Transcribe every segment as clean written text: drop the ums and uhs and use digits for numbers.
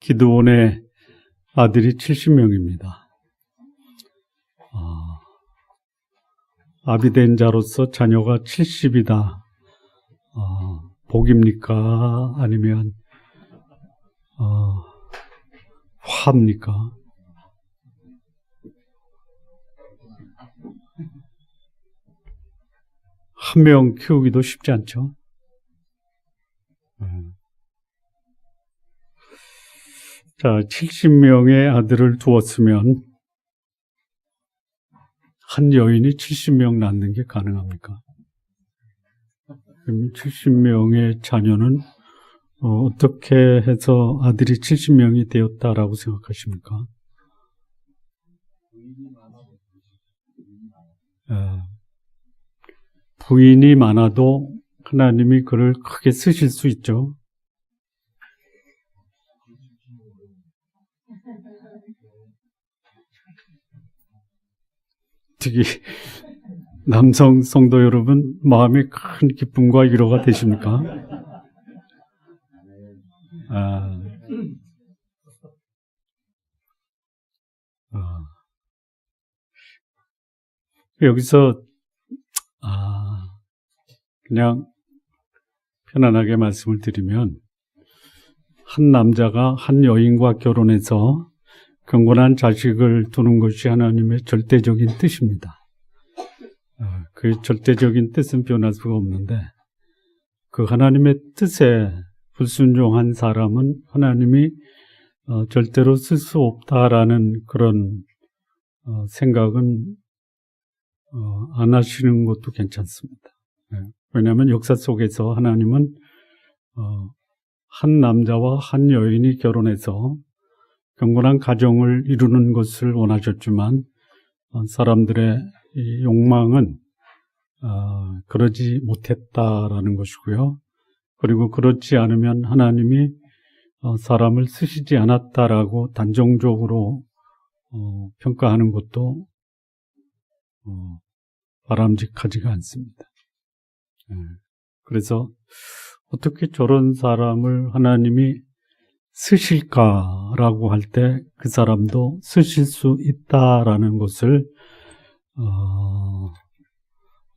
기드온의 아들이 70명입니다. 아비된 자로서 자녀가 70이다. 복입니까? 아니면 화합니까? 한 명 키우기도 쉽지 않죠. 자, 70명의 아들을 두었으면 한 여인이 70명 낳는 게 가능합니까? 그럼 70명의 자녀는 어떻게 해서 아들이 70명이 되었다라고 생각하십니까? 부인이 많아도 하나님이 그를 크게 쓰실 수 있죠. 특히 남성 성도 여러분, 마음에 큰 기쁨과 위로가 되십니까? 여기서 그냥 편안하게 말씀을 드리면, 한 남자가 한 여인과 결혼해서 경건한 자식을 두는 것이 하나님의 절대적인 뜻입니다. 그 절대적인 뜻은 변할 수가 없는데, 그 하나님의 뜻에 불순종한 사람은 하나님이 절대로 쓸 수 없다라는 그런 생각은 안 하시는 것도 괜찮습니다. 왜냐하면 역사 속에서 하나님은 한 남자와 한 여인이 결혼해서 경건한 가정을 이루는 것을 원하셨지만 사람들의 이 욕망은 그러지 못했다라는 것이고요. 그리고 그렇지 않으면 하나님이 사람을 쓰시지 않았다라고 단정적으로 평가하는 것도 바람직하지가 않습니다. 그래서 어떻게 저런 사람을 하나님이 쓰실까라고 할 때 그 사람도 쓰실 수 있다라는 것을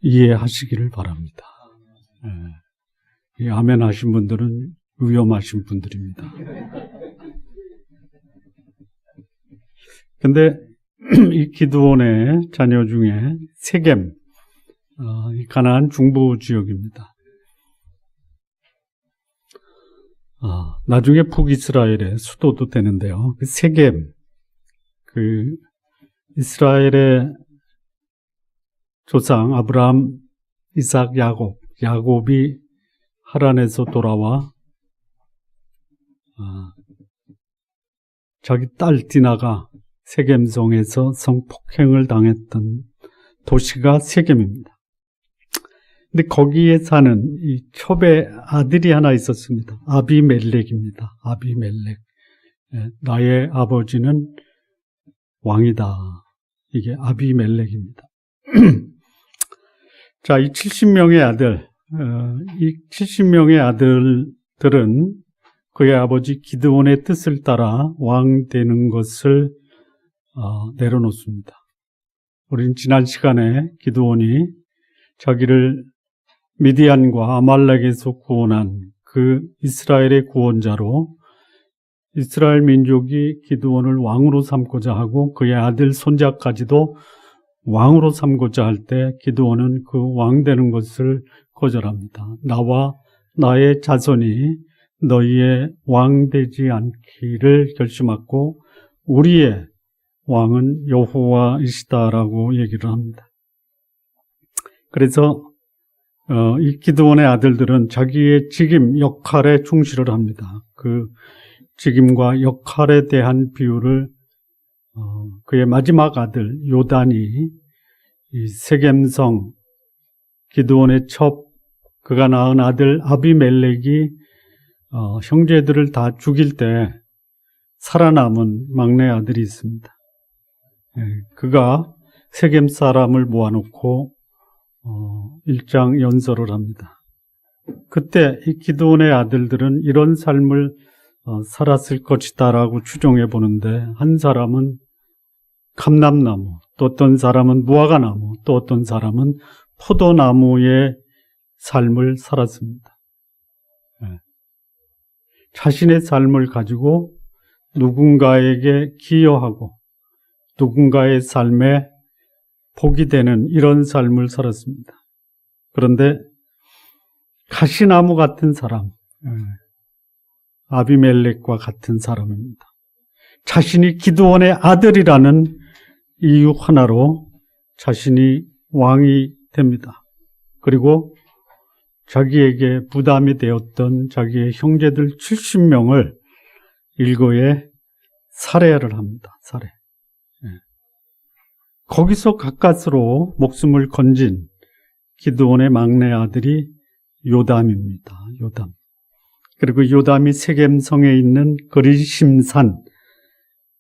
이해하시기를 바랍니다. 이 아멘 하신 분들은 위험하신 분들입니다. 근데 이 기드온의 자녀 중에 세겜, 이 가나안 중부 지역입니다. 나중에 북이스라엘의 수도도 되는데요. 그 세겜, 그 이스라엘의 조상 아브라함, 이삭, 야곱이 하란에서 돌아와 자기 딸 디나가 세겜성에서 성폭행을 당했던 도시가 세겜입니다. 근데 거기에 사는 이 첩의 아들이 하나 있었습니다. 아비멜렉입니다. 아비멜렉. 나의 아버지는 왕이다. 이게 아비멜렉입니다. 자, 이 70명의 아들, 이 70명의 아들들은 그의 아버지 기드온의 뜻을 따라 왕 되는 것을 내려놓습니다. 우린 지난 시간에 기드온이 자기를 미디안과 아말렉에서 구원한 그 이스라엘의 구원자로 이스라엘 민족이 기드온을 왕으로 삼고자 하고 그의 아들 손자까지도 왕으로 삼고자 할 때 기드온은 그 왕 되는 것을 거절합니다. 나와 나의 자손이 너희의 왕 되지 않기를 결심하고 우리의 왕은 여호와이시다라고 얘기를 합니다. 그래서 이 기드온의 아들들은 자기의 직임, 역할에 충실을 합니다. 그 직임과 역할에 대한 비유를 그의 마지막 아들 요단이 이 세겜성 기드온의 첩, 그가 낳은 아들 아비멜렉이 형제들을 다 죽일 때 살아남은 막내 아들이 있습니다. 그가 세겜 사람을 모아놓고 일장 연설을 합니다. 그때 이 기드온의 아들들은 이런 삶을 살았을 것이다라고 추정해 보는데, 한 사람은 감람나무, 또 어떤 사람은 무화과나무, 또 어떤 사람은 포도나무의 삶을 살았습니다. 자신의 삶을 가지고 누군가에게 기여하고 누군가의 삶에 복이 되는 이런 삶을 살았습니다. 그런데 가시나무 같은 사람, 아비멜렉과 같은 사람입니다. 자신이 기드온의 아들이라는 이유 하나로 자신이 왕이 됩니다. 그리고 자기에게 부담이 되었던 자기의 형제들 70명을 일거에 살해를 합니다. 살해. 거기서 가까스로 목숨을 건진 기드온의 막내 아들이 요담입니다. 요담. 그리고 요담이 세겜성에 있는 거리심산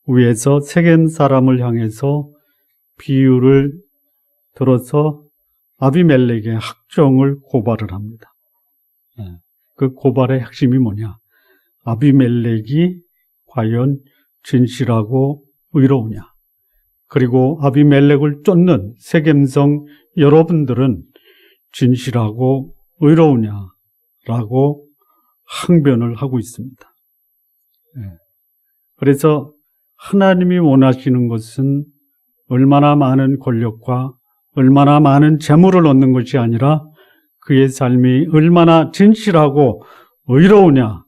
위에서 세겜 사람을 향해서 비유를 들어서 아비멜렉의 학정을 고발을 합니다. 그 고발의 핵심이 뭐냐? 아비멜렉이 과연 진실하고 의로우냐? 그리고 아비멜렉을 쫓는 세겜성 여러분들은 진실하고 의로우냐라고 항변을 하고 있습니다. 그래서 하나님이 원하시는 것은 얼마나 많은 권력과 얼마나 많은 재물을 얻는 것이 아니라 그의 삶이 얼마나 진실하고 의로우냐라는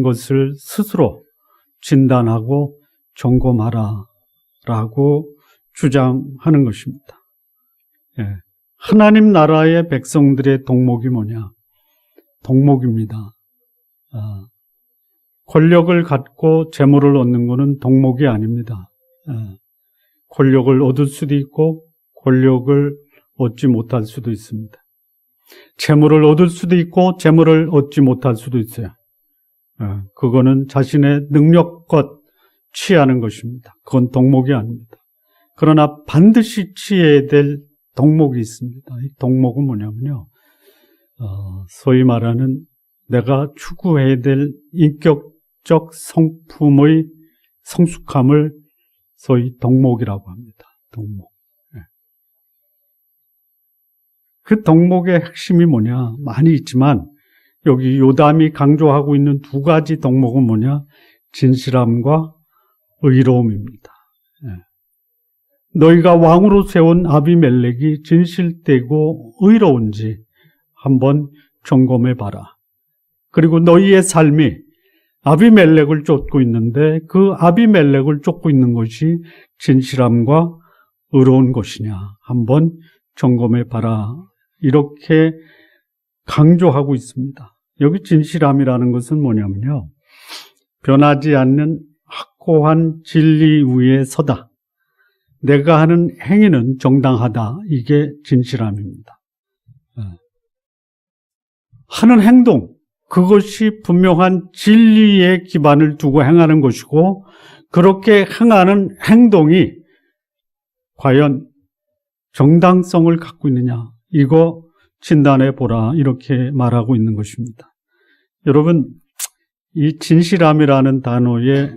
것을 스스로 진단하고 점검하라라고 주장하는 것입니다. 하나님 나라의 백성들의 덕목이 뭐냐? 덕목입니다. 권력을 갖고 재물을 얻는 것은 덕목이 아닙니다. 권력을 얻을 수도 있고 권력을 얻지 못할 수도 있습니다. 재물을 얻을 수도 있고 재물을 얻지 못할 수도 있어요. 그거는 자신의 능력껏 취하는 것입니다. 그건 덕목이 아닙니다. 그러나 반드시 취해야 될 덕목이 있습니다. 이 덕목은 뭐냐면요, 소위 말하는 내가 추구해야 될 인격적 성품의 성숙함을 소위 덕목이라고 합니다. 덕목. 그 덕목의 핵심이 뭐냐? 많이 있지만 여기 요담이 강조하고 있는 두 가지 덕목은 뭐냐? 진실함과 의로움입니다. 너희가 왕으로 세운 아비멜렉이 진실되고 의로운지 한번 점검해 봐라. 그리고 너희의 삶이 아비멜렉을 쫓고 있는데 그 아비멜렉을 쫓고 있는 것이 진실함과 의로운 것이냐 한번 점검해 봐라. 이렇게 강조하고 있습니다. 여기 진실함이라는 것은 뭐냐면요, 변하지 않는 확고한 진리 위에 서다. 내가 하는 행위는 정당하다. 이게 진실함입니다. 하는 행동, 그것이 분명한 진리에 기반을 두고 행하는 것이고, 그렇게 행하는 행동이 과연 정당성을 갖고 있느냐, 이거 진단해 보라, 이렇게 말하고 있는 것입니다. 여러분, 이 진실함이라는 단어의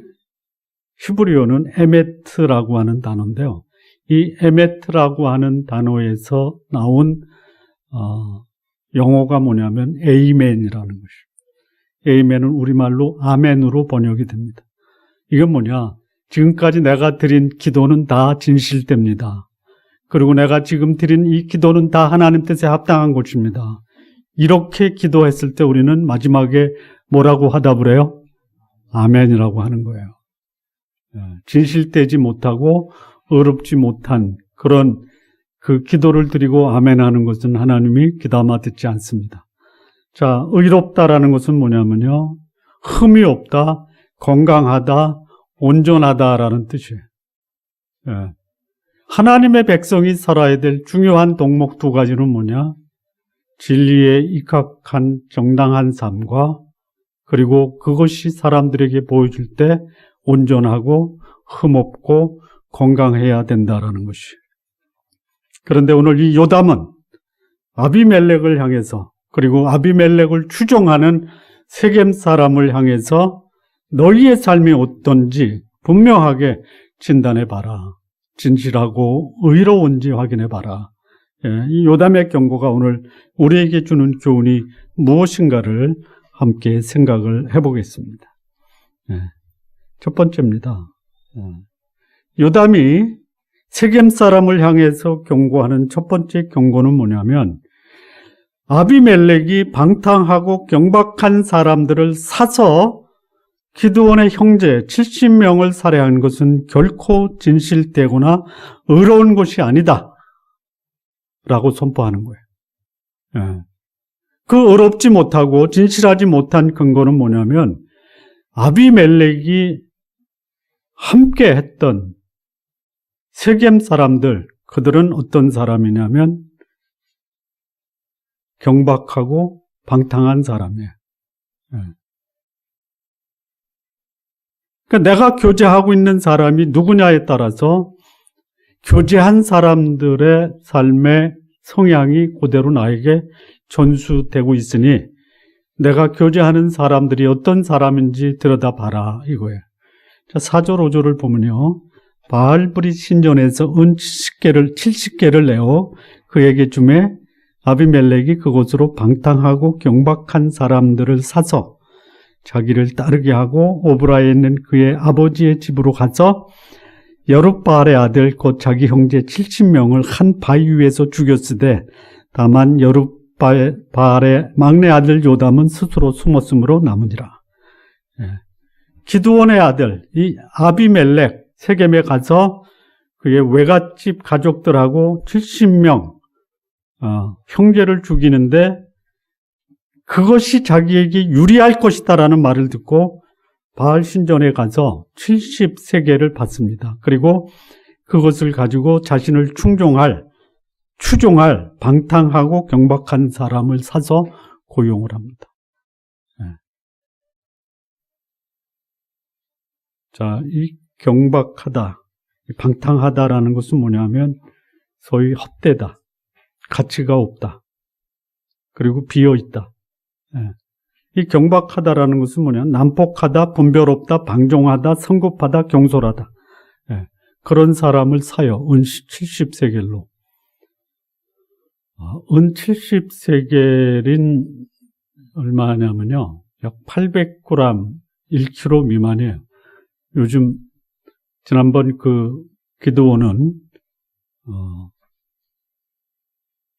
히브리어는 에메트라고 하는 단어인데요, 이 에메트라고 하는 단어에서 나온 영어가 뭐냐면 에이멘이라는 것입니다. 에이멘은 우리말로 아멘으로 번역이 됩니다. 이건 뭐냐? 지금까지 내가 드린 기도는 다 진실됩니다. 그리고 내가 지금 드린 이 기도는 다 하나님 뜻에 합당한 것입니다. 이렇게 기도했을 때 우리는 마지막에 뭐라고 하답을 해요? 아멘이라고 하는 거예요. 진실되지 못하고 어렵지 못한 그런 그 기도를 드리고 아멘하는 것은 하나님이 귀담아 듣지 않습니다. 자, 의롭다라는 것은 뭐냐면요, 흠이 없다, 건강하다, 온전하다라는 뜻이에요. 하나님의 백성이 살아야 될 중요한 덕목 두 가지는 뭐냐? 진리에 입각한 정당한 삶과 그리고 그것이 사람들에게 보여줄 때 온전하고 흠없고 건강해야 된다라는 것이에요. 그런데 오늘 이 요담은 아비멜렉을 향해서 그리고 아비멜렉을 추종하는 세겜 사람을 향해서 너희의 삶이 어떤지 분명하게 진단해봐라. 진실하고 의로운지 확인해봐라. 이 요담의 경고가 오늘 우리에게 주는 교훈이 무엇인가를 함께 생각을 해보겠습니다. 첫 번째입니다. 요담이 세겜 사람을 향해서 경고하는 첫 번째 경고는 뭐냐면, 아비멜렉이 방탕하고 경박한 사람들을 사서 기드온의 형제 70명을 살해한 것은 결코 진실되거나 의로운 것이 아니다 라고 선포하는 거예요. 그 의롭지 못하고 진실하지 못한 근거는 뭐냐면, 아비멜렉이 함께 했던 세겜 사람들, 그들은 어떤 사람이냐면 경박하고 방탕한 사람이에요. 그러니까 내가 교제하고 있는 사람이 누구냐에 따라서 교제한 사람들의 삶의 성향이 그대로 나에게 전수되고 있으니 내가 교제하는 사람들이 어떤 사람인지 들여다봐라 이거예요. 자, 4절 5절을 보면요, 바알브릿 신전에서 은 70개를 내어 그에게 주매 아비멜렉이 그곳으로 방탕하고 경박한 사람들을 사서 자기를 따르게 하고 오브라에 있는 그의 아버지의 집으로 가서 여룻바알의 아들 곧 자기 형제 70명을 한 바위 위에서 죽였으되 다만 여룻바알의 막내 아들 요담은 스스로 숨었으므로 남으니라. 기드온의 아들 이 아비멜렉 세겜에 가서 그의 외갓집 가족들하고 70명 형제를 죽이는데 그것이 자기에게 유리할 것이다라는 말을 듣고 바알 신전에 가서 70세겔을 받습니다. 그리고 그것을 가지고 자신을 추종할 방탕하고 경박한 사람을 사서 고용을 합니다. 자, 이 경박하다, 방탕하다라는 것은 뭐냐면 소위 헛되다, 가치가 없다, 그리고 비어있다. 이 경박하다라는 것은 뭐냐, 난폭하다, 분별없다, 방종하다, 성급하다, 경솔하다. 그런 사람을 사요. 은 70세겔로. 은 70세겔인 얼마냐면요, 약 800g, 1kg 미만이에요. 요즘 지난번 그 기드온은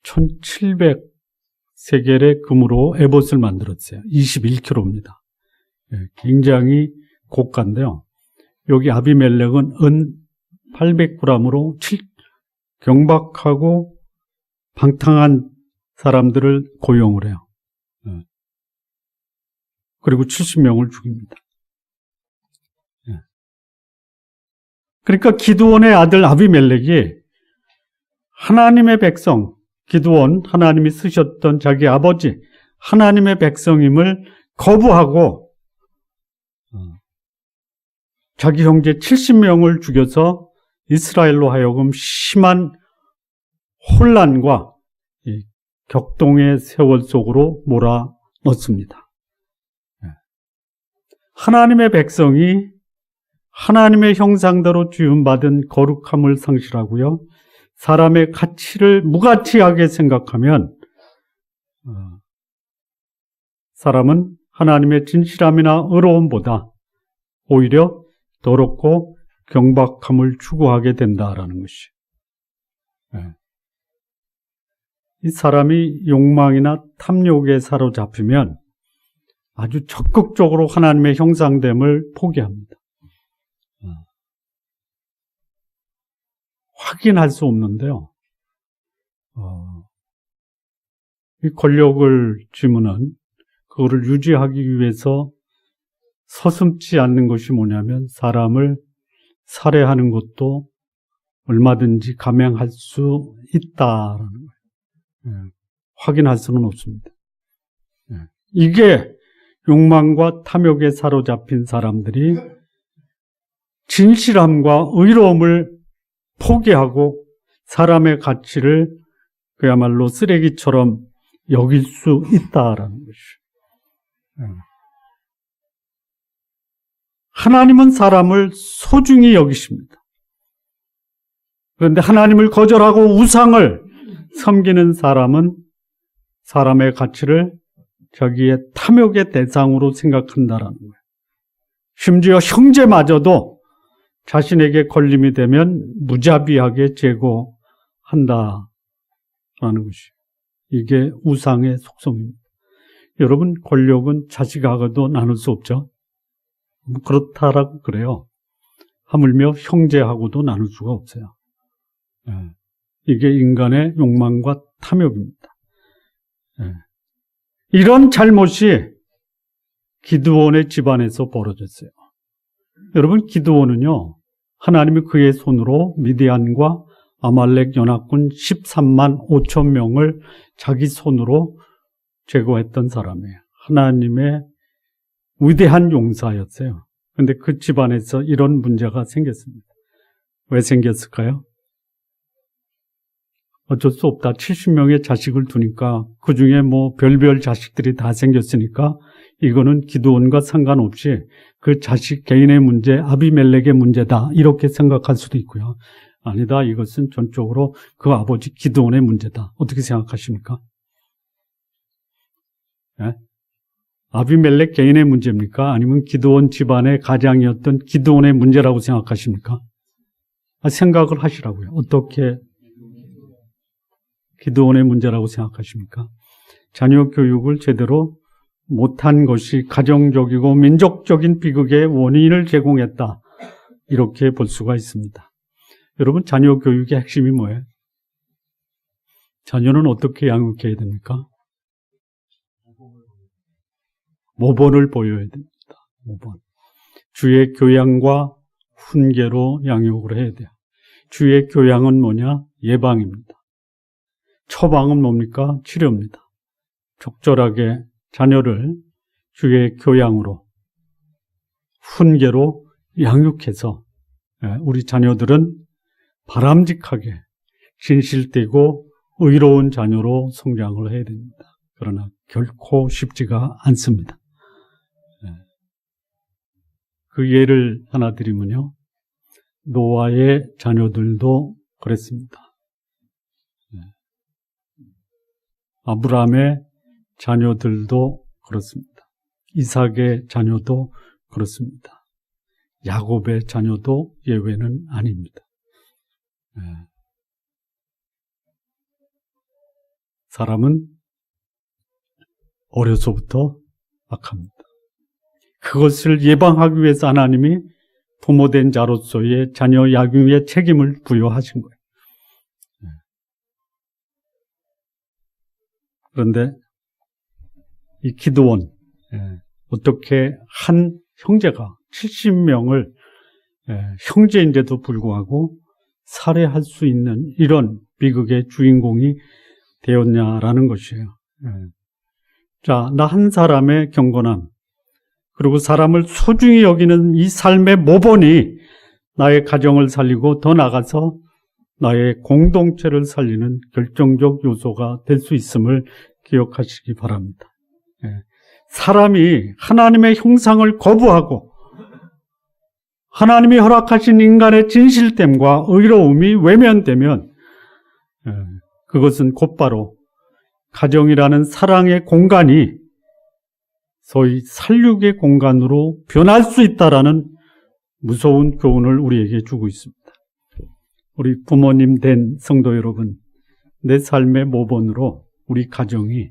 1700세겔의 금으로 에봇을 만들었어요. 21kg입니다. 굉장히 고가인데요. 여기 아비멜렉은 은 800g으로 경박하고 방탕한 사람들을 고용을 해요. 그리고 70명을 죽입니다. 그러니까 기드온의 아들 아비멜렉이 하나님의 백성, 기드온, 하나님이 쓰셨던 자기 아버지, 하나님의 백성임을 거부하고 자기 형제 70명을 죽여서 이스라엘로 하여금 심한 혼란과 격동의 세월 속으로 몰아넣습니다. 하나님의 백성이 하나님의 형상대로 지음받은 거룩함을 상실하고요, 사람의 가치를 무가치하게 생각하면 사람은 하나님의 진실함이나 의로움보다 오히려 더럽고 경박함을 추구하게 된다라는 것이. 이 사람이 욕망이나 탐욕에 사로잡히면 아주 적극적으로 하나님의 형상됨을 포기합니다. 확인할 수 없는데요, 이 권력을 쥐면은 그거를 유지하기 위해서 서슴지 않는 것이 뭐냐면 사람을 살해하는 것도 얼마든지 감행할 수 있다라는 거예요. 확인할 수는 없습니다. 이게 욕망과 탐욕에 사로잡힌 사람들이 진실함과 의로움을 포기하고 사람의 가치를 그야말로 쓰레기처럼 여길 수 있다라는 것이죠. 하나님은 사람을 소중히 여기십니다. 그런데 하나님을 거절하고 우상을 섬기는 사람은 사람의 가치를 자기의 탐욕의 대상으로 생각한다라는 거예요. 심지어 형제마저도 자신에게 걸림이 되면 무자비하게 제거한다라는 것이에요. 이게 우상의 속성입니다. 여러분, 권력은 자식하고도 나눌 수 없죠. 그렇다라고 그래요. 하물며 형제하고도 나눌 수가 없어요. 이게 인간의 욕망과 탐욕입니다. 이런 잘못이 기드온의 집안에서 벌어졌어요. 여러분, 기드온은요, 하나님이 그의 손으로 미디안과 아말렉 연합군 13만 5천 명을 자기 손으로 제거했던 사람이에요. 하나님의 위대한 용사였어요. 그런데 그 집안에서 이런 문제가 생겼습니다. 왜 생겼을까요? 어쩔 수 없다. 70명의 자식을 두니까 그 중에 뭐 별별 자식들이 다 생겼으니까 이거는 기드온과 상관없이 그 자식 개인의 문제, 아비멜렉의 문제다. 이렇게 생각할 수도 있고요. 아니다. 이것은 전적으로 그 아버지 기드온의 문제다. 어떻게 생각하십니까? 네? 아비멜렉 개인의 문제입니까? 아니면 기드온 집안의 가장이었던 기드온의 문제라고 생각하십니까? 생각을 하시라고요. 어떻게 기드온의 문제라고 생각하십니까? 자녀 교육을 제대로 못한 것이 가정적이고 민족적인 비극의 원인을 제공했다. 이렇게 볼 수가 있습니다. 여러분, 자녀 교육의 핵심이 뭐예요? 자녀는 어떻게 양육해야 됩니까? 모본을 보여야 됩니다. 모본. 주의 교양과 훈계로 양육을 해야 돼요. 주의 교양은 뭐냐? 예방입니다. 처방은 뭡니까? 치료입니다. 적절하게 자녀를 주의 교양으로, 훈계로 양육해서 우리 자녀들은 바람직하게 진실되고 의로운 자녀로 성장을 해야 됩니다. 그러나 결코 쉽지가 않습니다. 그 예를 하나 드리면요. 노아의 자녀들도 그랬습니다. 아브라함의 자녀들도 그렇습니다. 이삭의 자녀도 그렇습니다. 야곱의 자녀도 예외는 아닙니다. 사람은 어려서부터 악합니다. 그것을 예방하기 위해서 하나님이 부모된 자로서의 자녀 양육의 책임을 부여하신 거예요. 그런데 이 기드온, 어떻게 한 형제가 70명을 형제인데도 불구하고 살해할 수 있는 이런 비극의 주인공이 되었냐라는 것이에요. 자, 나 한 사람의 경건함, 그리고 사람을 소중히 여기는 이 삶의 모본이 나의 가정을 살리고 더 나아가서 나의 공동체를 살리는 결정적 요소가 될 수 있음을 기억하시기 바랍니다. 사람이 하나님의 형상을 거부하고 하나님이 허락하신 인간의 진실됨과 의로움이 외면되면 그것은 곧바로 가정이라는 사랑의 공간이 소위 살육의 공간으로 변할 수 있다라는 무서운 교훈을 우리에게 주고 있습니다. 우리 부모님 된 성도 여러분, 내 삶의 모본으로 우리 가정이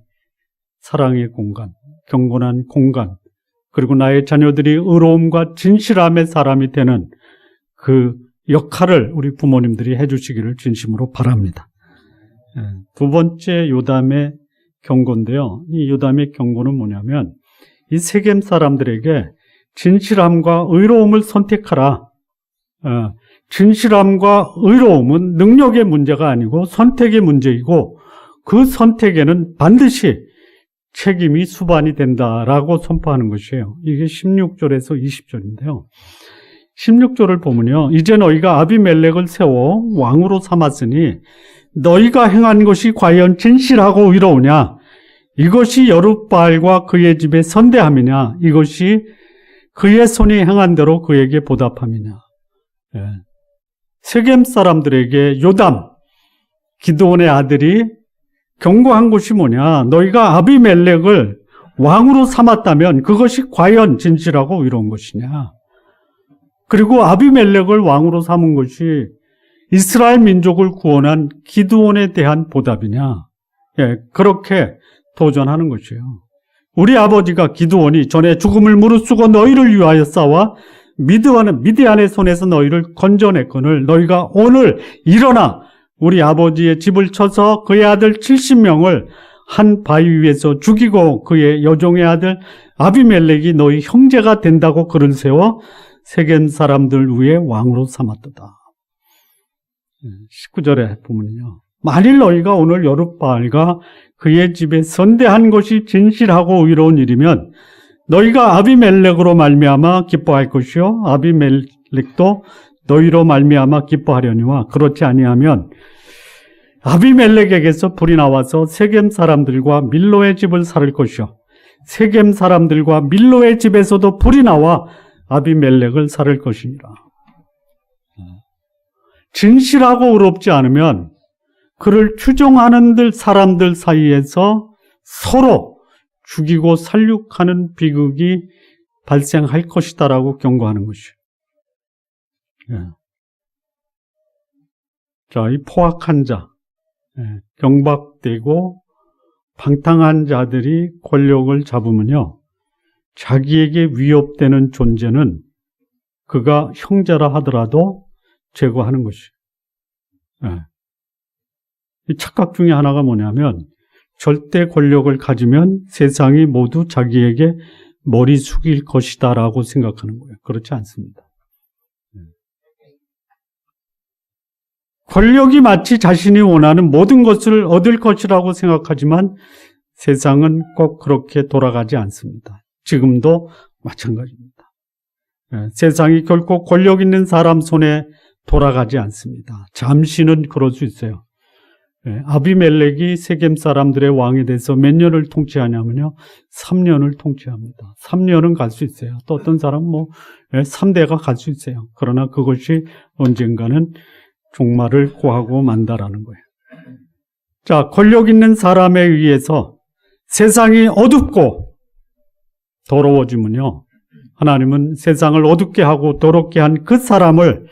사랑의 공간, 경건한 공간, 그리고 나의 자녀들이 의로움과 진실함의 사람이 되는 그 역할을 우리 부모님들이 해주시기를 진심으로 바랍니다. 두 번째 요담의 경고인데요. 이 요담의 경고는 뭐냐면 이 세겜 사람들에게 진실함과 의로움을 선택하라. 진실함과 의로움은 능력의 문제가 아니고 선택의 문제이고 그 선택에는 반드시 책임이 수반이 된다라고 선포하는 것이에요. 이게 16절에서 20절인데요. 16절을 보면요. 이제 너희가 아비멜렉을 세워 왕으로 삼았으니 너희가 행한 것이 과연 진실하고 의로우냐? 이것이 여룻바알과 그의 집의 선대함이냐? 이것이 그의 손이 행한 대로 그에게 보답함이냐. 예. 세겜 사람들에게 요담, 기드온의 아들이 경고한 것이 뭐냐. 너희가 아비멜렉을 왕으로 삼았다면 그것이 과연 진실하고 의로운 것이냐. 그리고 아비멜렉을 왕으로 삼은 것이 이스라엘 민족을 구원한 기드온에 대한 보답이냐. 예, 그렇게 도전하는 것이에요. 우리 아버지가 기드온이 전에 죽음을 무릅쓰고 너희를 위하여 싸워 미드안의 손에서 너희를 건져냈거늘 너희가 오늘 일어나 우리 아버지의 집을 쳐서 그의 아들 70명을 한 바위 위에서 죽이고 그의 여종의 아들 아비멜렉이 너희 형제가 된다고 글을 세워 세겜 사람들 위에 왕으로 삼았도다. 19절에 보면요. 만일 너희가 오늘 여룻바알과 그의 집에 선대한 것이 진실하고 의로운 일이면 너희가 아비멜렉으로 말미암아 기뻐할 것이요 아비멜렉도 너희로 말미암아 기뻐하려니와 그렇지 아니하면 아비멜렉에게서 불이 나와서 세겜 사람들과 밀로의 집을 살을 것이요 세겜 사람들과 밀로의 집에서도 불이 나와 아비멜렉을 살을 것이니라. 진실하고 의롭지 않으면 그를 추종하는 사람들 사이에서 서로 죽이고 살육하는 비극이 발생할 것이다라고 경고하는 것이에요. 예. 자, 이 포악한 자, 경박되고 방탕한 자들이 권력을 잡으면요, 자기에게 위협되는 존재는 그가 형제라 하더라도 제거하는 것이에요. 예. 이 착각 중에 하나가 뭐냐면 절대 권력을 가지면 세상이 모두 자기에게 머리 숙일 것이다라고 생각하는 거예요. 그렇지 않습니다. 권력이 마치 자신이 원하는 모든 것을 얻을 것이라고 생각하지만 세상은 꼭 그렇게 돌아가지 않습니다. 지금도 마찬가지입니다. 세상이 결코 권력 있는 사람 손에 돌아가지 않습니다. 잠시는 그럴 수 있어요. 아비멜렉이 세겜 사람들의 왕이 돼서 몇 년을 통치하냐면요, 3년을 통치합니다. 3년은 갈 수 있어요. 또 어떤 사람은 3대가 갈 수 있어요. 그러나 그것이 언젠가는 종말을 고하고 만다라는 거예요. 자, 권력 있는 사람에 의해서 세상이 어둡고 더러워지면요, 하나님은 세상을 어둡게 하고 더럽게 한 그 사람을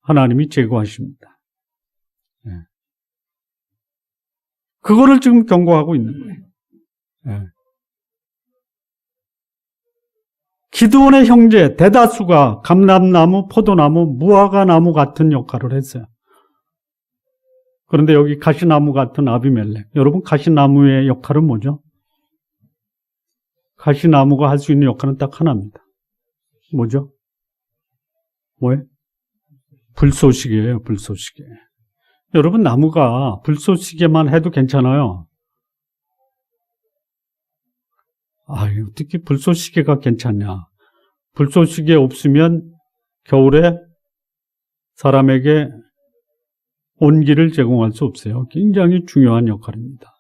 하나님이 제거하십니다. 그거를 지금 경고하고 있는 거예요. 기드온의 형제 대다수가 감람나무, 포도나무, 무화과나무 같은 역할을 했어요. 그런데 여기 가시나무 같은 아비멜렉. 여러분, 가시나무의 역할은 뭐죠? 가시나무가 할 수 있는 역할은 딱 하나입니다. 뭐죠? 뭐예요? 불쏘시개예요, 불쏘시개. 여러분, 나무가 불쏘시개만 해도 괜찮아요. 어떻게 불쏘시개가 괜찮냐. 불쏘시개 없으면 겨울에 사람에게 온기를 제공할 수 없어요. 굉장히 중요한 역할입니다.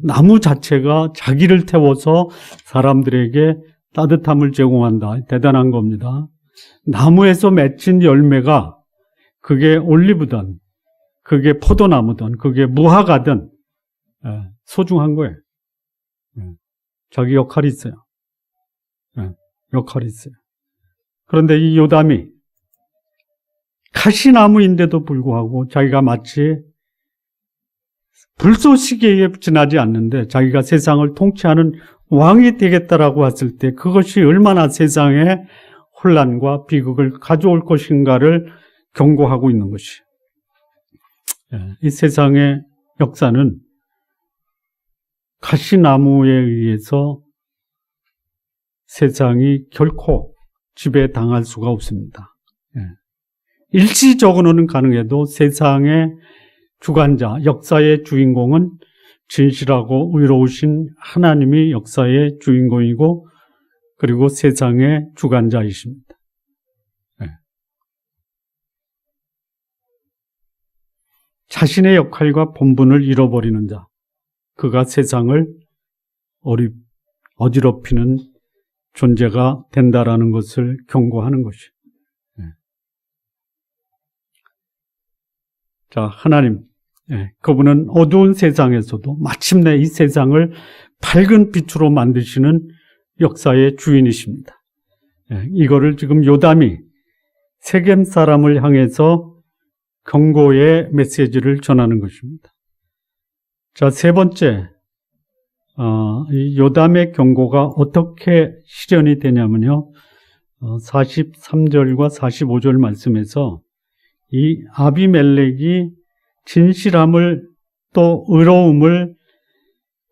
나무 자체가 자기를 태워서 사람들에게 따뜻함을 제공한다. 대단한 겁니다. 나무에서 맺힌 열매가 그게 올리브든 그게 포도나무든 그게 무화과든 소중한 거예요. 자기 역할이 있어요. 역할이 있어요. 그런데 이 요담이 가시나무인데도 불구하고 자기가 마치 불쏘시개에 지나지 않는데 자기가 세상을 통치하는 왕이 되겠다라고 했을 때 그것이 얼마나 세상에 혼란과 비극을 가져올 것인가를 경고하고 있는 것이에요. 이 세상의 역사는 가시나무에 의해서 세상이 결코 지배당할 수가 없습니다. 일시적으로는 가능해도 세상의 주관자, 역사의 주인공은 진실하고 의로우신 하나님이 역사의 주인공이고 그리고 세상의 주관자이십니다. 자신의 역할과 본분을 잃어버리는 자, 그가 세상을 어지럽히는 존재가 된다라는 것을 경고하는 것이에요. 자, 하나님, 그분은 어두운 세상에서도 마침내 이 세상을 밝은 빛으로 만드시는 역사의 주인이십니다. 이거를 지금 요담이 세겜 사람을 향해서 경고의 메시지를 전하는 것입니다. 자, 세 번째, 이 요담의 경고가 어떻게 실현이 되냐면요. 43절과 45절 말씀에서 이 아비멜렉이 진실함을 또 의로움을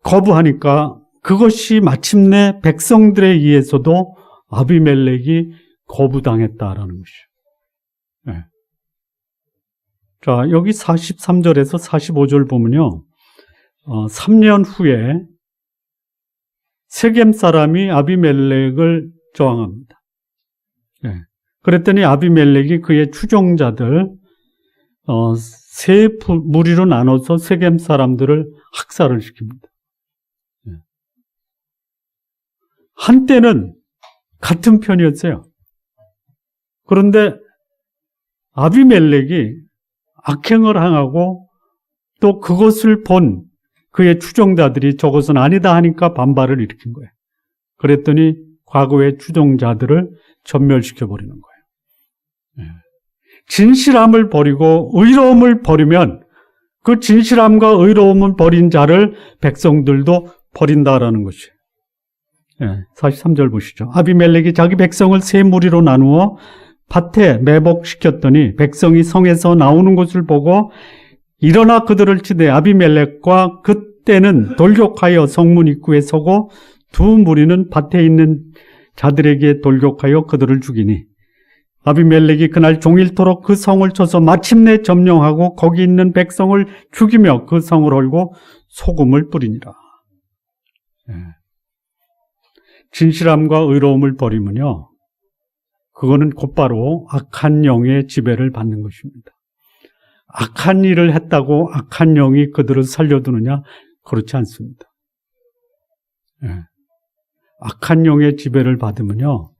거부하니까 그것이 마침내 백성들에 의해서도 아비멜렉이 거부당했다라는 것이에요. 자, 여기 43절에서 45절 보면요. 3년 후에 세겜 사람이 아비멜렉을 저항합니다. 그랬더니 아비멜렉이 그의 추종자들 세 무리로 나눠서 세겜 사람들을 학살을 시킵니다. 한때는 같은 편이었어요. 그런데 아비멜렉이 악행을 행하고 또 그것을 본 그의 추종자들이 저것은 아니다 하니까 반발을 일으킨 거예요. 그랬더니 과거의 추종자들을 전멸시켜버리는 거예요. 진실함을 버리고 의로움을 버리면 그 진실함과 의로움을 버린 자를 백성들도 버린다라는 것이에요. 43절 보시죠. 아비멜렉이 자기 백성을 세 무리로 나누어 밭에 매복시켰더니 백성이 성에서 나오는 것을 보고 일어나 그들을 치되 아비멜렉과 그때는 돌격하여 성문 입구에 서고 두 무리는 밭에 있는 자들에게 돌격하여 그들을 죽이니 아비멜렉이 그날 종일토록 그 성을 쳐서 마침내 점령하고 거기 있는 백성을 죽이며 그 성을 헐고 소금을 뿌리니라. 진실함과 의로움을 버리면요, 그거는 곧바로 악한 영의 지배를 받는 것입니다. 악한 일을 했다고 악한 영이 그들을 살려두느냐? 그렇지 않습니다. 악한 영의 지배를 받으면요,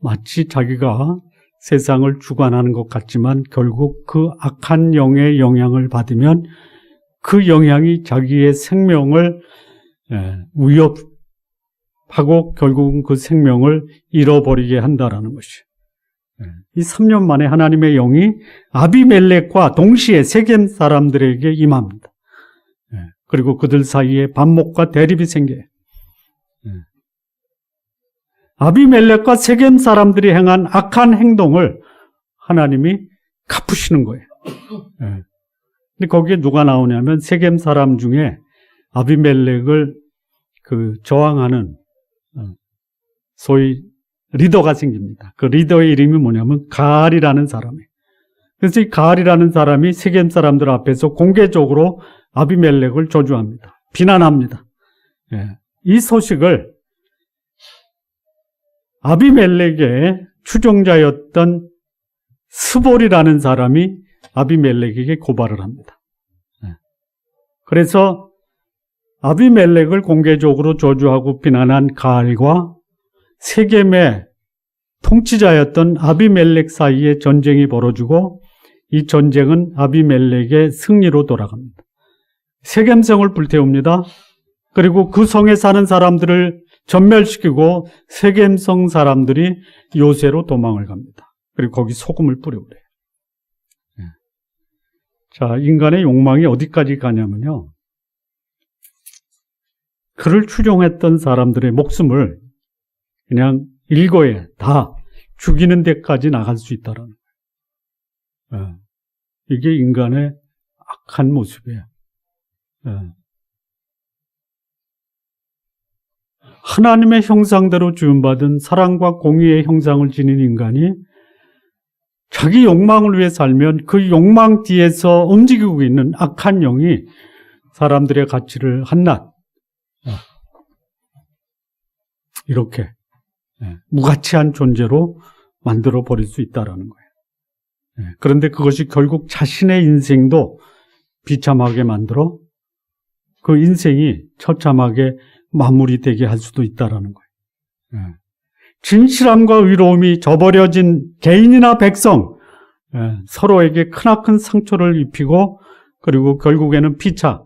마치 자기가 세상을 주관하는 것 같지만 결국 그 악한 영의 영향을 받으면 그 영향이 자기의 생명을 위협하고 결국은 그 생명을 잃어버리게 한다라는 것이에요. 이 3년 만에 하나님의 영이 아비멜렉과 동시에 세겜 사람들에게 임합니다. 그리고 그들 사이에 반목과 대립이 생겨요. 아비멜렉과 세겜 사람들이 행한 악한 행동을 하나님이 갚으시는 거예요. 근데 거기에 누가 나오냐면 세겜 사람 중에 아비멜렉을 저항하는 소위 리더가 생깁니다. 그 리더의 이름이 뭐냐면 가알이라는 사람이에요. 그래서 이 가알이라는 사람이 세겜 사람들 앞에서 공개적으로 아비멜렉을 저주합니다. 비난합니다. 이 소식을 아비멜렉의 추종자였던 스볼이라는 사람이 아비멜렉에게 고발을 합니다. 그래서 아비멜렉을 공개적으로 저주하고 비난한 가알과 세겜의 통치자였던 아비멜렉 사이에 전쟁이 벌어지고 이 전쟁은 아비멜렉의 승리로 돌아갑니다. 세겜성을 불태웁니다. 그리고 그 성에 사는 사람들을 전멸시키고 세겜성 사람들이 요새로 도망을 갑니다. 그리고 거기 소금을 뿌려버려요. 자, 인간의 욕망이 어디까지 가냐면요, 그를 추종했던 사람들의 목숨을 그냥 일거에 다 죽이는 데까지 나갈 수 있다라는 거예요. 이게 인간의 악한 모습이에요. 하나님의 형상대로 지음받은 사랑과 공의의 형상을 지닌 인간이 자기 욕망을 위해 살면 그 욕망 뒤에서 움직이고 있는 악한 영이 사람들의 가치를 한낱 이렇게 무가치한 존재로 만들어 버릴 수 있다는 거예요. 그런데 그것이 결국 자신의 인생도 비참하게 만들어 그 인생이 처참하게 마무리되게 할 수도 있다는 거예요. 진실함과 의로움이 저버려진 개인이나 백성, 서로에게 크나큰 상처를 입히고 그리고 결국에는 피차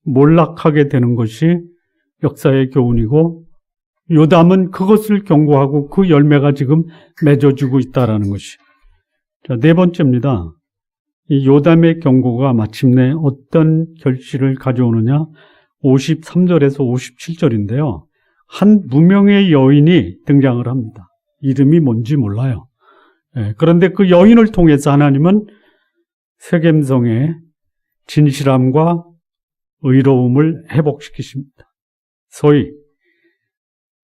몰락하게 되는 것이 역사의 교훈이고, 요담은 그것을 경고하고 그 열매가 지금 맺어지고 있다는 것이. 자, 네 번째입니다. 이 요담의 경고가 마침내 어떤 결실을 가져오느냐? 53절에서 57절인데요. 한 무명의 여인이 등장을 합니다. 이름이 뭔지 몰라요. 그런데 그 여인을 통해서 하나님은 세겜성의 진실함과 의로움을 회복시키십니다. 소위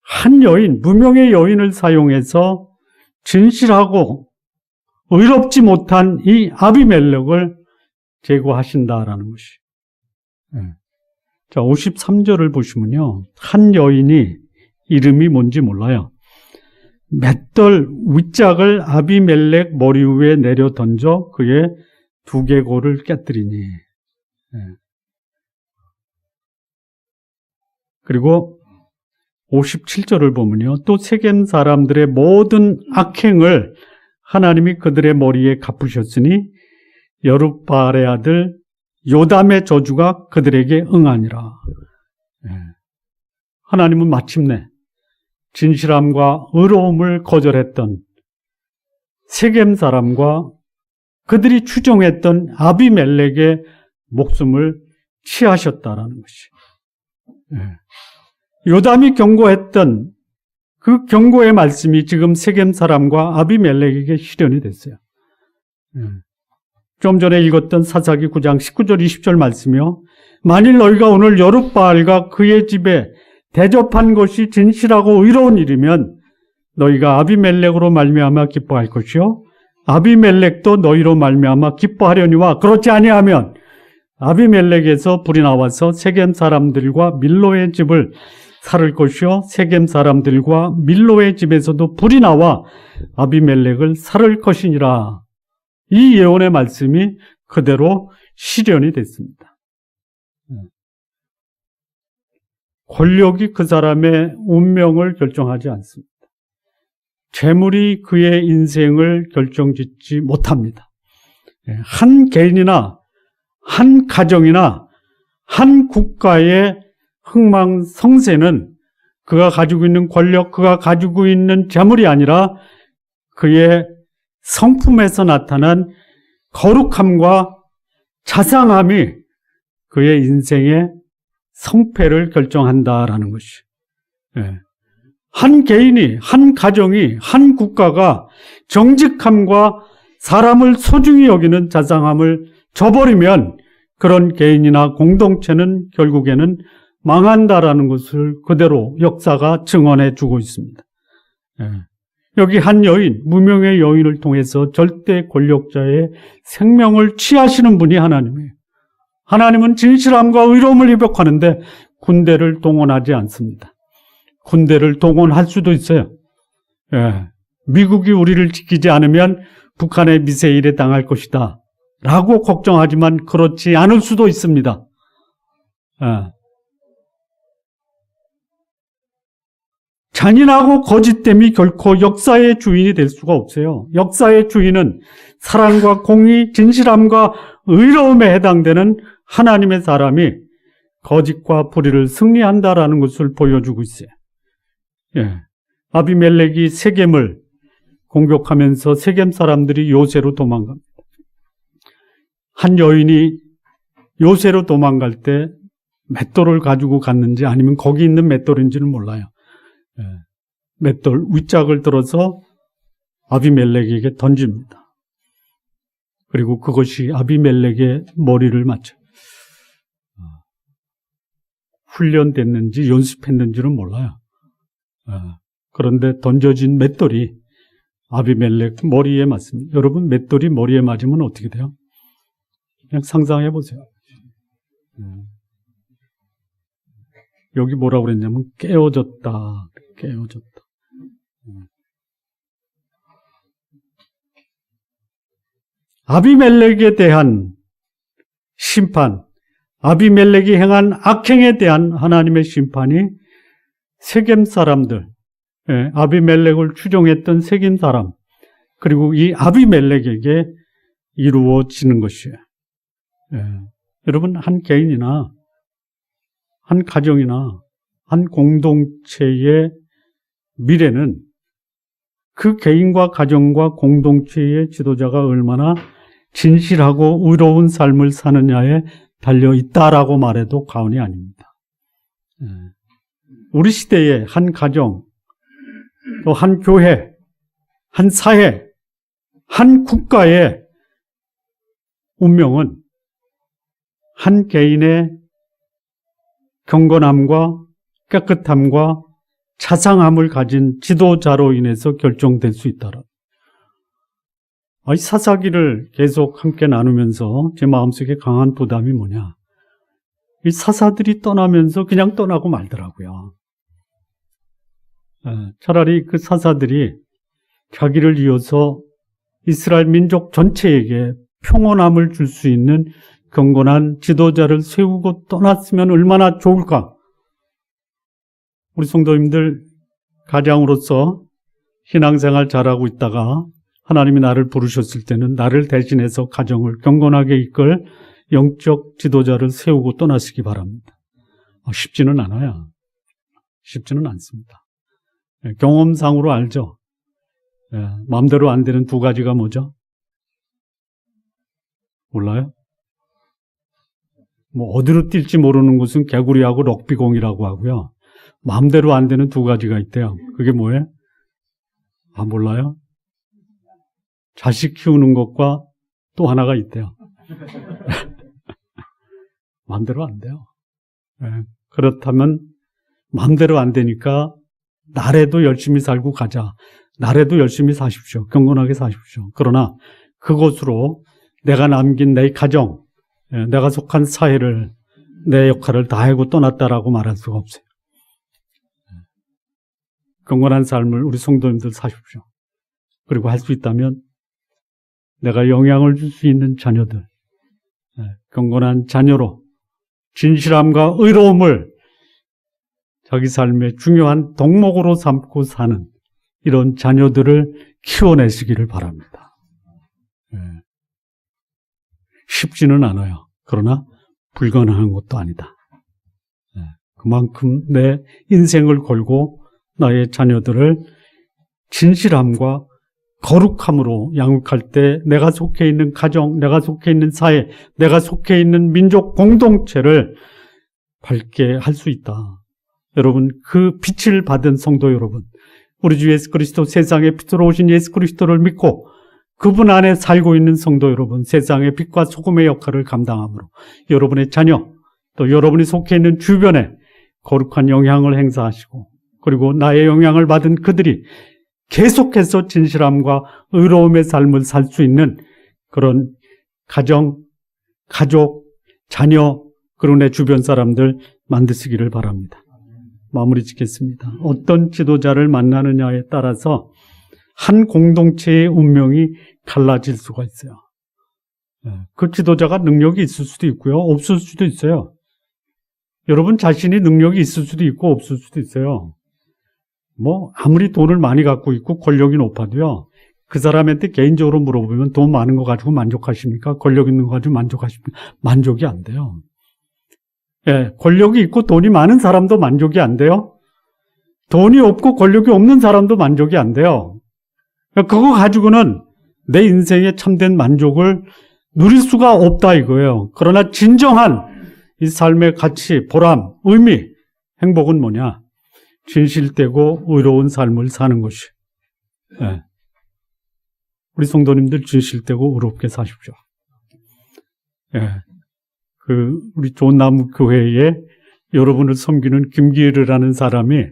한 여인, 무명의 여인을 사용해서 진실하고 의롭지 못한 이 아비멜렉을 제거하신다라는 것이. 자, 53절을 보시면요. 한 여인이 이름이 뭔지 몰라요. 맷돌 윗짝을 아비멜렉 머리 위에 내려 던져 그의 두개골을 깨뜨리니. 그리고 57절을 보면요. 또 세겜 사람들의 모든 악행을 하나님이 그들의 머리에 갚으셨으니 여룹바알의 아들 요담의 저주가 그들에게 응하니라. 하나님은 마침내 진실함과 의로움을 거절했던 세겜 사람과 그들이 추종했던 아비멜렉의 목숨을 취하셨다라는 것이. 요담이 경고했던 그 경고의 말씀이 지금 세겜 사람과 아비멜렉에게 실현이 됐어요. 좀 전에 읽었던 사사기 9장 19절 20절 말씀이요. 만일 너희가 오늘 여룹바알과 그의 집에 대접한 것이 진실하고 의로운 일이면 너희가 아비멜렉으로 말미암아 기뻐할 것이요 아비멜렉도 너희로 말미암아 기뻐하려니와 그렇지 아니하면 아비멜렉에서 불이 나와서 세겜 사람들과 밀로의 집을 살을 것이요 세겜 사람들과 밀로의 집에서도 불이 나와 아비멜렉을 살을 것이니라. 이 예언의 말씀이 그대로 실현이 됐습니다. 권력이 그 사람의 운명을 결정하지 않습니다. 재물이 그의 인생을 결정짓지 못합니다. 한 개인이나 한 가정이나 한 국가의 흥망성쇠는 그가 가지고 있는 권력, 그가 가지고 있는 재물이 아니라 그의 성품에서 나타난 거룩함과 자상함이 그의 인생의 성패를 결정한다라는 것이. 한 개인이, 한 가정이, 한 국가가 정직함과 사람을 소중히 여기는 자상함을 저버리면 그런 개인이나 공동체는 결국에는 망한다라는 것을 그대로 역사가 증언해 주고 있습니다. 여기 한 여인, 무명의 여인을 통해서 절대 권력자의 생명을 취하시는 분이 하나님이에요. 하나님은 진실함과 의로움을 회복하는데 군대를 동원하지 않습니다. 군대를 동원할 수도 있어요. 미국이 우리를 지키지 않으면 북한의 미사일에 당할 것이다 라고 걱정하지만 그렇지 않을 수도 있습니다. 잔인하고 거짓됨이 결코 역사의 주인이 될 수가 없어요. 역사의 주인은 사랑과 공의, 진실함과 의로움에 해당되는 하나님의 사람이 거짓과 불의를 승리한다라는 것을 보여주고 있어요. 아비멜렉이 세겜을 공격하면서 세겜 사람들이 요새로 도망갑니다. 한 여인이 요새로 도망갈 때 맷돌을 가지고 갔는지 아니면 거기 있는 맷돌인지는 몰라요. 맷돌 윗짝을 들어서 아비멜렉에게 던집니다. 그리고 그것이 아비멜렉의 머리를 맞춰요. 훈련됐는지 연습했는지는 몰라요. 그런데 던져진 맷돌이 아비멜렉 머리에 맞습니다. 여러분, 맷돌이 머리에 맞으면 어떻게 돼요? 그냥 상상해 보세요. 여기 뭐라고 그랬냐면 깨어졌다. 깨어졌다. 아비멜렉에 대한 심판, 아비멜렉이 행한 악행에 대한 하나님의 심판이 세겜 사람들, 아비멜렉을 추종했던 색인 사람, 그리고 이 아비멜렉에게 이루어지는 것이에요. 여러분, 한 개인이나 한 가정이나 한 공동체의 미래는 그 개인과 가정과 공동체의 지도자가 얼마나 진실하고 의로운 삶을 사느냐에 달려 있다라고 말해도 과언이 아닙니다. 우리 시대의 한 가정, 또 한 교회, 한 사회, 한 국가의 운명은 한 개인의 경건함과 깨끗함과 자상함을 가진 지도자로 인해서 결정될 수 있다라. 이 사사기를 계속 함께 나누면서 제 마음속에 강한 부담이 뭐냐. 이 사사들이 떠나면서 그냥 떠나고 말더라고요. 차라리 그 사사들이 자기를 이어서 이스라엘 민족 전체에게 평온함을 줄 수 있는 경건한 지도자를 세우고 떠났으면 얼마나 좋을까. 우리 성도님들 가장으로서 신앙생활 잘하고 있다가 하나님이 나를 부르셨을 때는 나를 대신해서 가정을 경건하게 이끌 영적 지도자를 세우고 떠나시기 바랍니다. 쉽지는 않아요. 쉽지는 않습니다. 경험상으로 알죠. 마음대로 안 되는 두 가지가 뭐죠? 몰라요? 어디로 뛸지 모르는 곳은 개구리하고 럭비공이라고 하고요. 마음대로 안 되는 두 가지가 있대요. 그게 뭐예요? 몰라요? 자식 키우는 것과 또 하나가 있대요. 마음대로 안 돼요. 그렇다면 마음대로 안 되니까 나래도 열심히 살고 가자. 나래도 열심히 사십시오. 경건하게 사십시오. 그러나 그것으로 내가 남긴 내 가정, 내가 속한 사회를, 내 역할을 다 하고 떠났다라고 말할 수가 없어요. 경건한 삶을 우리 성도님들 사십시오. 그리고 할 수 있다면 내가 영향을 줄 수 있는 자녀들, 경건한 자녀로 진실함과 의로움을 자기 삶의 중요한 덕목으로 삼고 사는 이런 자녀들을 키워내시기를 바랍니다. 쉽지는 않아요. 그러나 불가능한 것도 아니다. 그만큼 내 인생을 걸고 나의 자녀들을 진실함과 거룩함으로 양육할 때 내가 속해 있는 가정, 내가 속해 있는 사회, 내가 속해 있는 민족 공동체를 밝게 할 수 있다. 여러분, 그 빛을 받은 성도 여러분, 우리 주 예수 그리스도 세상에 빛으로 오신 예수 그리스도를 믿고 그분 안에 살고 있는 성도 여러분, 세상의 빛과 소금의 역할을 감당함으로 여러분의 자녀, 또 여러분이 속해 있는 주변에 거룩한 영향을 행사하시고, 그리고 나의 영향을 받은 그들이 계속해서 진실함과 의로움의 삶을 살 수 있는 그런 가정, 가족, 자녀, 그리고 내 주변 사람들 만드시기를 바랍니다. 마무리 짓겠습니다. 어떤 지도자를 만나느냐에 따라서 한 공동체의 운명이 갈라질 수가 있어요. 그 지도자가 능력이 있을 수도 있고요, 없을 수도 있어요. 여러분 자신이 능력이 있을 수도 있고 없을 수도 있어요. 아무리 돈을 많이 갖고 있고 권력이 높아도요, 그 사람한테 개인적으로 물어보면 돈 많은 거 가지고 만족하십니까? 권력 있는 거 가지고 만족하십니까? 만족이 안 돼요. 권력이 있고 돈이 많은 사람도 만족이 안 돼요. 돈이 없고 권력이 없는 사람도 만족이 안 돼요. 그거 가지고는 내 인생의 참된 만족을 누릴 수가 없다 이거예요. 그러나 진정한 이 삶의 가치, 보람, 의미, 행복은 뭐냐? 진실되고 의로운 삶을 사는 것이. 우리 성도님들 진실되고 의롭게 사십시오. 우리 좋은나무 교회에 여러분을 섬기는 김기르라는 사람이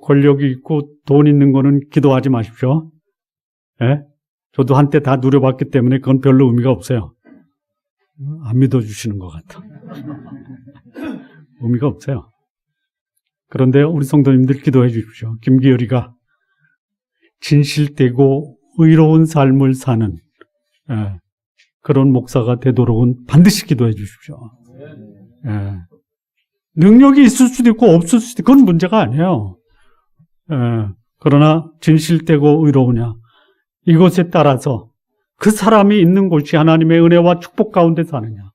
권력이 있고 돈 있는 거는 기도하지 마십시오. 저도 한때 다 누려봤기 때문에 그건 별로 의미가 없어요. 안 믿어주시는 것 같아. 의미가 없어요. 그런데 우리 성도님들 기도해 주십시오. 김기열이가 진실되고 의로운 삶을 사는 그런 목사가 되도록은 반드시 기도해 주십시오. 능력이 있을 수도 있고 없을 수도 있고 그건 문제가 아니에요. 그러나 진실되고 의로우냐, 이것에 따라서 그 사람이 있는 곳이 하나님의 은혜와 축복 가운데 사느냐,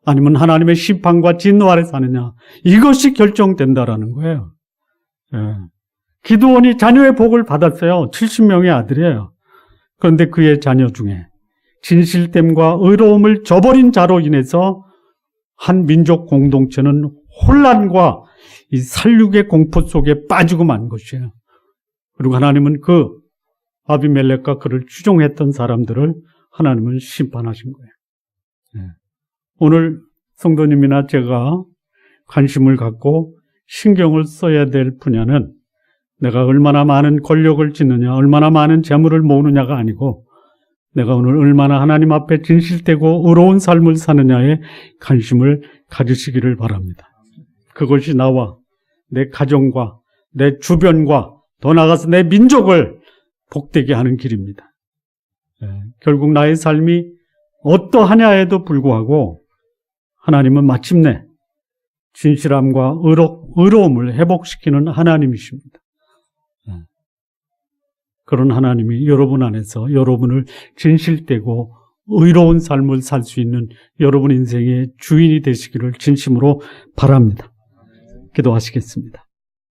아니면 하나님의 심판과 진노 아래 사느냐, 이것이 결정된다라는 거예요. 기드온이 자녀의 복을 받았어요. 70명의 아들이에요. 그런데 그의 자녀 중에 진실됨과 의로움을 저버린 자로 인해서 한 민족 공동체는 혼란과 이 살육의 공포 속에 빠지고 만 것이에요. 그리고 하나님은 그 아비멜렉과 그를 추종했던 사람들을 하나님은 심판하신 거예요. 오늘 성도님이나 제가 관심을 갖고 신경을 써야 될 분야는 내가 얼마나 많은 권력을 짓느냐, 얼마나 많은 재물을 모으느냐가 아니고 내가 오늘 얼마나 하나님 앞에 진실되고 의로운 삶을 사느냐에 관심을 가지시기를 바랍니다. 그것이 나와 내 가정과 내 주변과 더 나아가서 내 민족을 복되게 하는 길입니다. 결국 나의 삶이 어떠하냐에도 불구하고 하나님은 마침내 진실함과 의로움을 회복시키는 하나님이십니다. 그런 하나님이 여러분 안에서 여러분을 진실되고 의로운 삶을 살 수 있는 여러분 인생의 주인이 되시기를 진심으로 바랍니다. 기도하시겠습니다.